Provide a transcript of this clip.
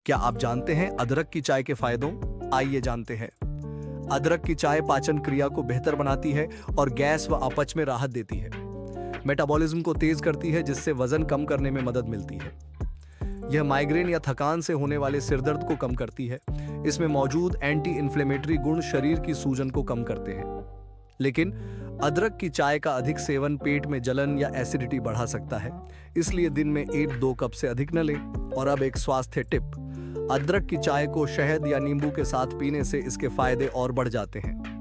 क्या आप जानते हैं अदरक की चाय के फायदों? आइए जानते हैं। अदरक की चाय पाचन क्रिया को बेहतर बनाती है और गैस व अपच में राहत देती है। मेटाबॉलिज्म को तेज करती है, जिससे वजन कम करने में मदद मिलती है। यह माइग्रेन या थकान से होने वाले सिरदर्द को कम करती है। इसमें मौजूद एंटी इन्फ्लेमेटरी गुण शरीर की सूजन को कम करते हैं। लेकिन अदरक की चाय का अधिक सेवन पेट में जलन या एसिडिटी बढ़ा सकता है, इसलिए दिन में 1-2 कप से अधिक न लें। और अब एक स्वास्थ्य टिप। अदरक की चाय को शहद या नींबू के साथ पीने से इसके फायदे और बढ़ जाते हैं।